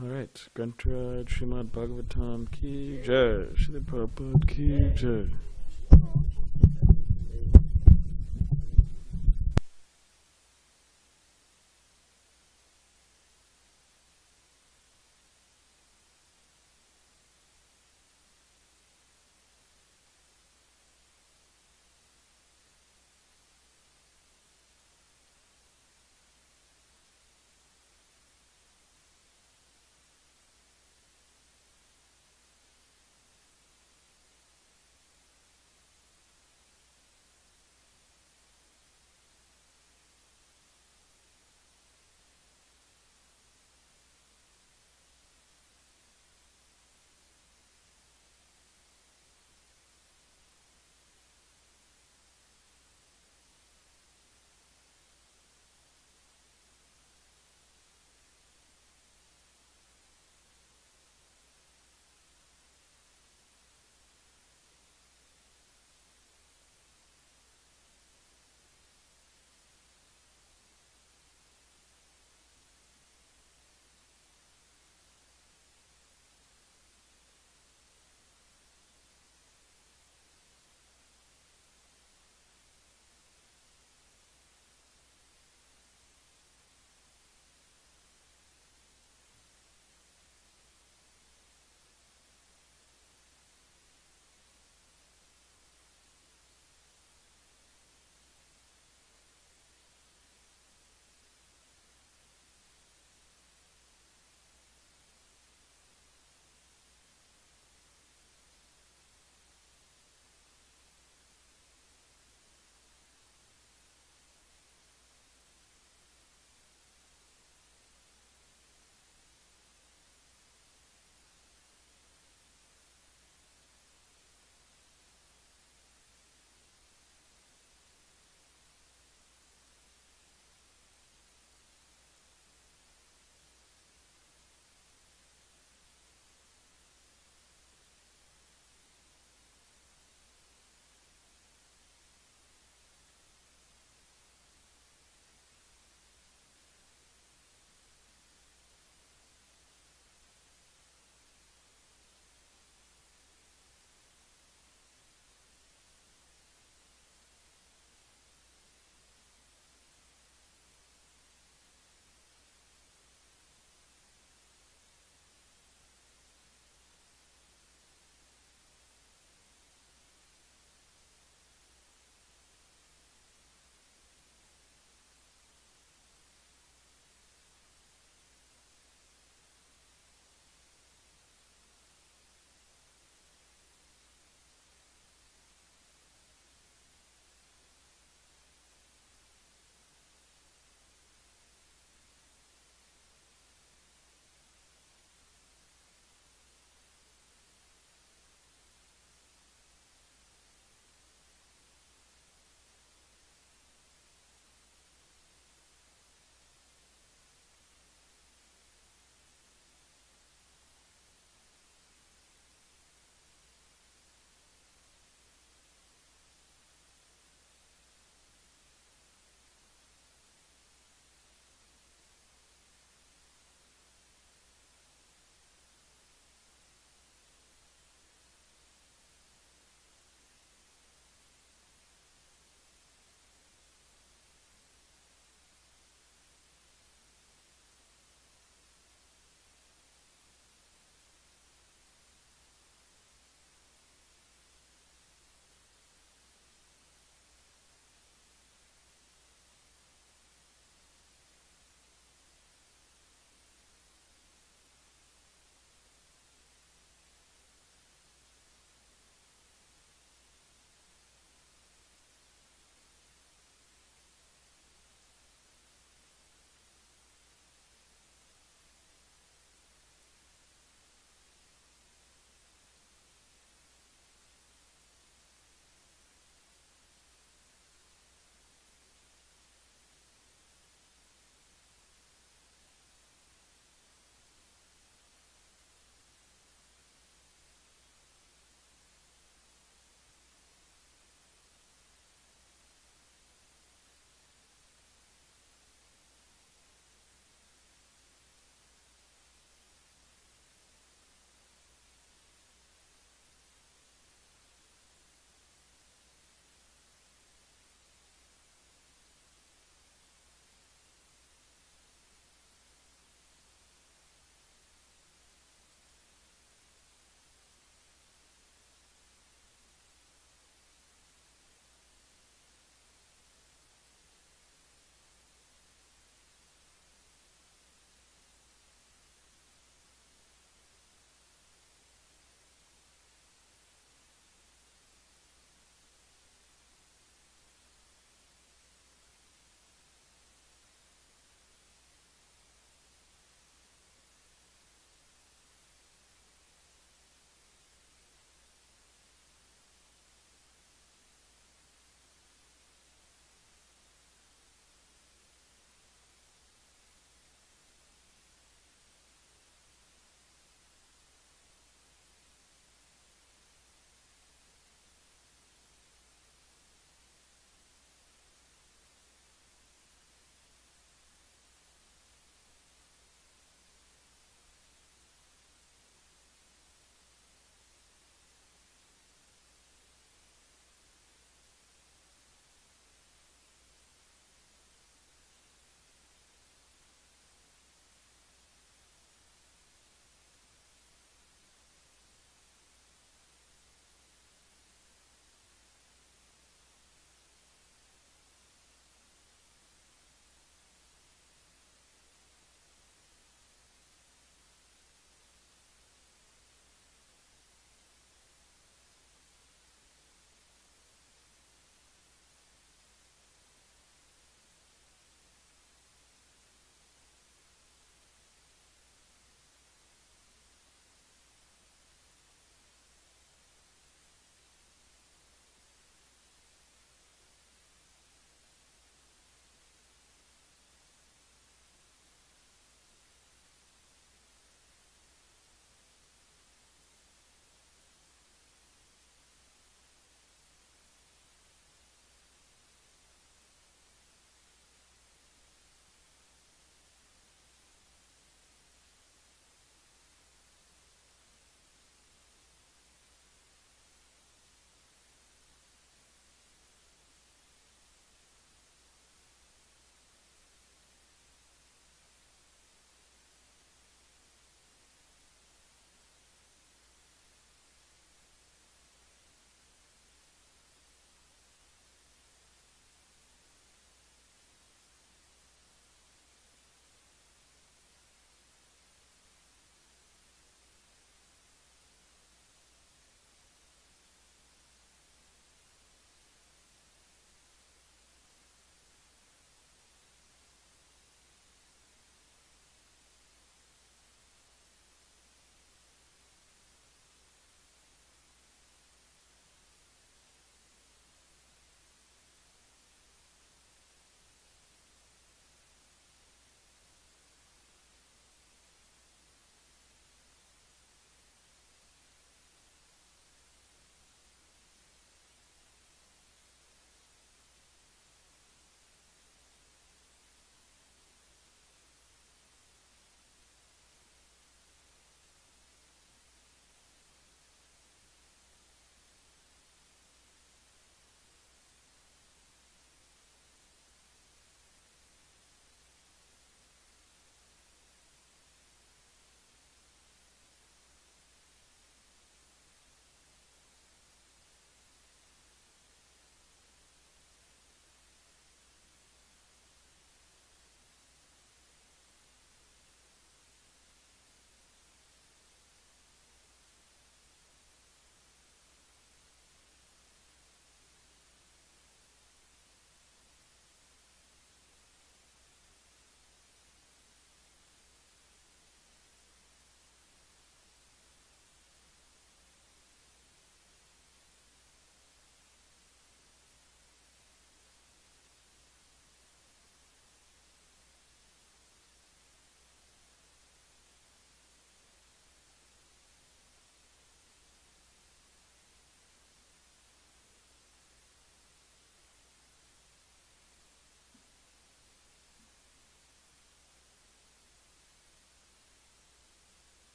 All right, Grantaraj Srimad Bhagavatam ki jai, Srila Prabhupada ki jai.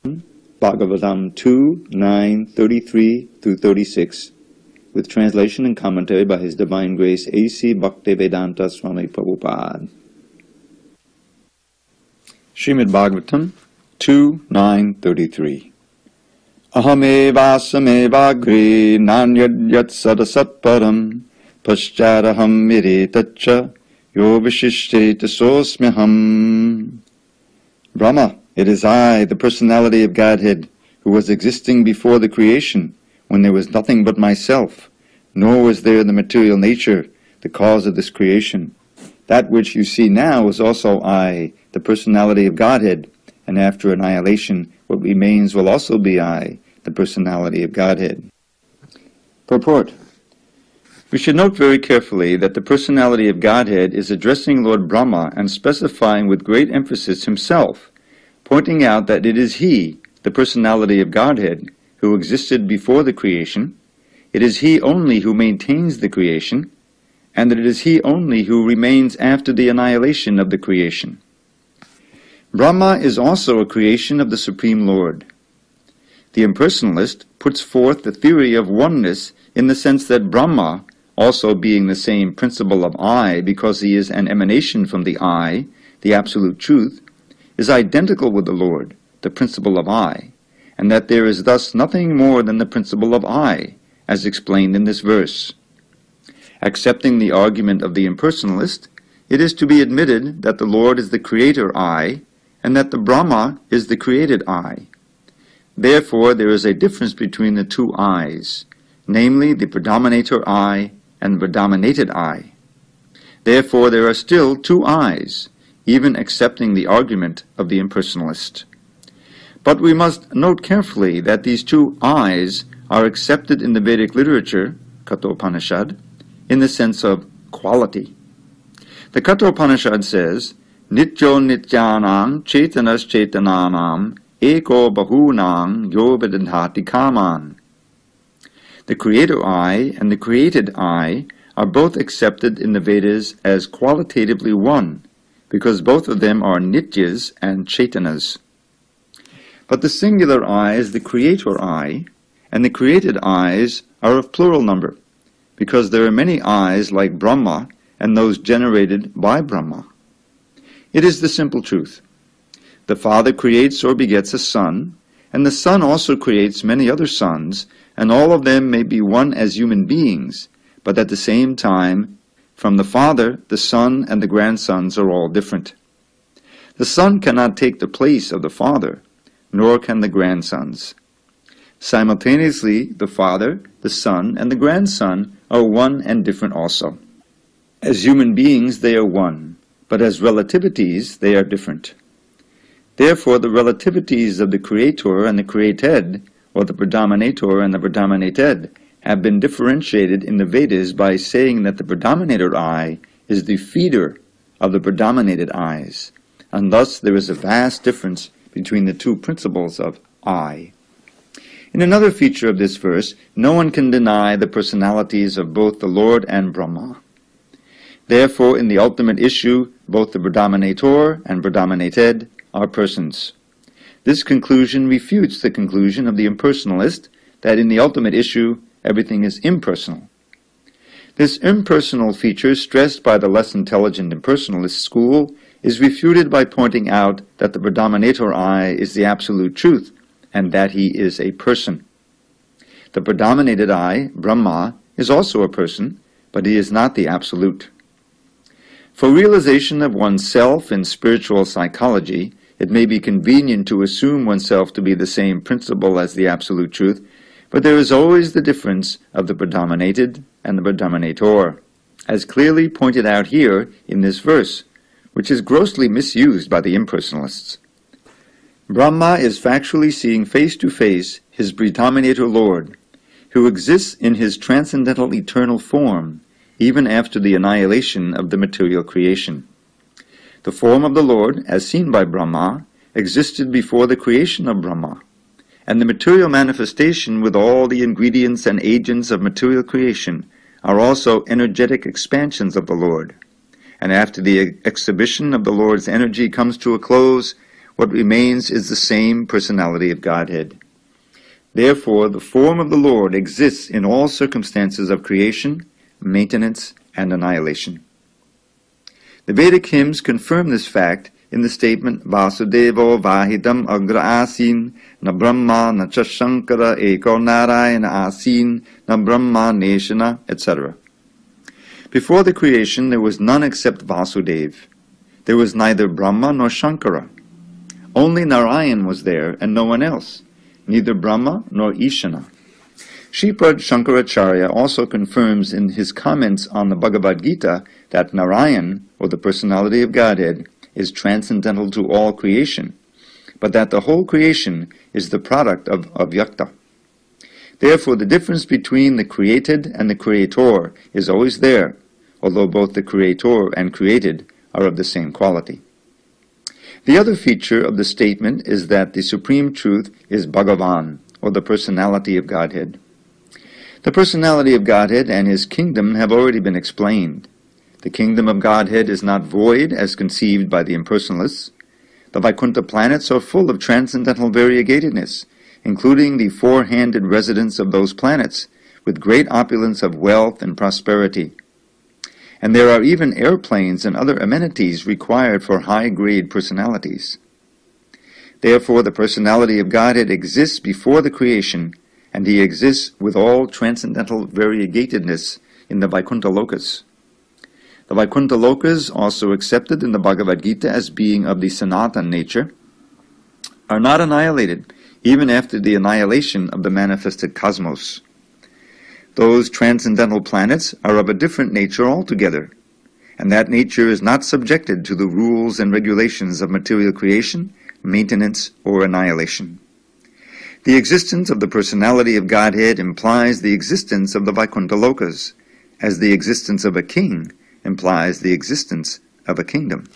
Bhagavatam 2, 9, 33 through 36, with translation and commentary by His Divine Grace A.C. Bhaktivedanta Swami Prabhupada. Srimadbhagavatam 2, 9, 33. Ahamevassamevagre nanyadyat sadasatparam pascharaham miretacha yo vishishcheta sosmyaham. Brahma, it is I, the personality of Godhead, who was existing before the creation, when there was nothing but myself, nor was there the material nature, the cause of this creation. That which you see now is also I, the personality of Godhead, and after annihilation, what remains will also be I, the personality of Godhead. Purport. We should note very carefully that the personality of Godhead is addressing Lord Brahma and specifying with great emphasis himself, pointing out that it is he, the personality of Godhead, who existed before the creation, it is he only who maintains the creation, and that it is he only who remains after the annihilation of the creation. Brahma is also a creation of the Supreme Lord. The impersonalist puts forth the theory of oneness in the sense that Brahma, also being the same principle of I because he is an emanation from the I, the absolute truth, is identical with the Lord, the principle of I, and that there is thus nothing more than the principle of I, as explained in this verse. Accepting the argument of the impersonalist, it is to be admitted that the Lord is the creator I, and that the Brahma is the created I. Therefore, there is a difference between the two I's, namely the predominator I and the predominated I. Therefore, there are still two I's, even accepting the argument of the impersonalist. But we must note carefully that these two I's are accepted in the Vedic literature, Kathopanishad, in the sense of quality. The Kathopanishad says, Nityo nityanam chetanas chetananam eko bahunam yo vedadhati kaman. The creator I and the created I are both accepted in the Vedas as qualitatively one, because both of them are nityas and chetanas. But the singular I is the creator I, and the created I's are of plural number, because there are many I's like Brahma and those generated by Brahma. It is the simple truth. The Father creates or begets a son, and the Son also creates many other sons, and all of them may be one as human beings, but at the same time, from the Father, the Son, and the grandsons are all different. The Son cannot take the place of the Father, nor can the grandsons. Simultaneously, the Father, the Son, and the grandson are one and different also. As human beings, they are one, but as relativities, they are different. Therefore, the relativities of the Creator and the created, or the predominator and the predominated, have been differentiated in the Vedas by saying that the predominator I is the feeder of the predominated I's, and thus there is a vast difference between the two principles of I. In another feature of this verse, no one can deny the personalities of both the Lord and Brahma. Therefore, in the ultimate issue, both the predominator and predominated are persons. This conclusion refutes the conclusion of the impersonalist that in the ultimate issue, everything is impersonal. This impersonal feature stressed by the less intelligent impersonalist school is refuted by pointing out that the predominator I is the absolute truth, and that he is a person. The predominated I, Brahma, is also a person, but he is not the absolute. For realization of oneself in spiritual psychology, it may be convenient to assume oneself to be the same principle as the absolute truth, but there is always the difference of the predominated and the predominator, as clearly pointed out here in this verse, which is grossly misused by the impersonalists. Brahma is factually seeing face to face his predominator Lord, who exists in his transcendental eternal form, even after the annihilation of the material creation. The form of the Lord, as seen by Brahma, existed before the creation of Brahma, and the material manifestation with all the ingredients and agents of material creation are also energetic expansions of the Lord. And after the exhibition of the Lord's energy comes to a close, what remains is the same personality of Godhead. Therefore, the form of the Lord exists in all circumstances of creation, maintenance, and annihilation. The Vedic hymns confirm this fact in the statement Vasudevo Vahidam Agra Asin Na Brahma Na Cha Shankara Eko Narayana Asin Na Brahma Neshana, etc. Before the creation there was none except Vasudeva. There was neither Brahma nor Shankara. Only Narayan was there and no one else, neither Brahma nor Ishana. Shripad Shankaracharya also confirms in his comments on the Bhagavad Gita that Narayan, or the personality of Godhead, is transcendental to all creation, but that the whole creation is the product of avyakta. Therefore, the difference between the created and the creator is always there, although both the creator and created are of the same quality. The other feature of the statement is that the supreme truth is Bhagavan, or the personality of Godhead. The personality of Godhead and his kingdom have already been explained. The kingdom of Godhead is not void as conceived by the impersonalists. The Vaikuntha planets are full of transcendental variegatedness, including the four-handed residents of those planets, with great opulence of wealth and prosperity. And there are even airplanes and other amenities required for high-grade personalities. Therefore, the personality of Godhead exists before the creation, and he exists with all transcendental variegatedness in the Vaikuntha lokas. The Vaikuntha lokas, also accepted in the Bhagavad Gita as being of the Sanatan nature, are not annihilated even after the annihilation of the manifested cosmos. Those transcendental planets are of a different nature altogether, and that nature is not subjected to the rules and regulations of material creation, maintenance, or annihilation. The existence of the personality of Godhead implies the existence of the Vaikuntha lokas, as the existence of a king implies the existence of a kingdom.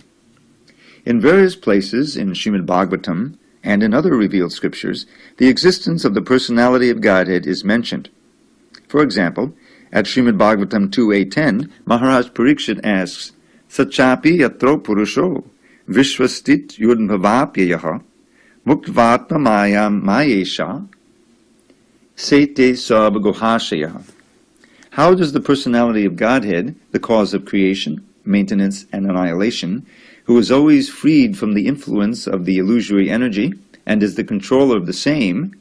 In various places in srimadbhagavatam and in other revealed scriptures, the existence of the personality of Godhead is mentioned. For example, at srimadbhagavatam 2.8.10, Maharaj Parikshit asks, Sachapi yatro purusho vishvastit yudbhavapyayaha muktvatma mayam mayesha sete sabhagohashayaha. How does the personality of Godhead, the cause of creation, maintenance, and annihilation, who is always freed from the influence of the illusory energy and is the controller of the same,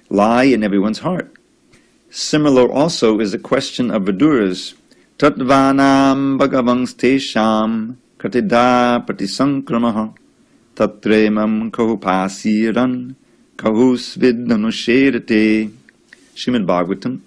lie in everyone's heart? Similar also is the question of Viduras, Tatvanam bhagavans tesham katida patisankramaha tatremam kahupasiran kahusvidnanusherate. Srimad Bhagavatam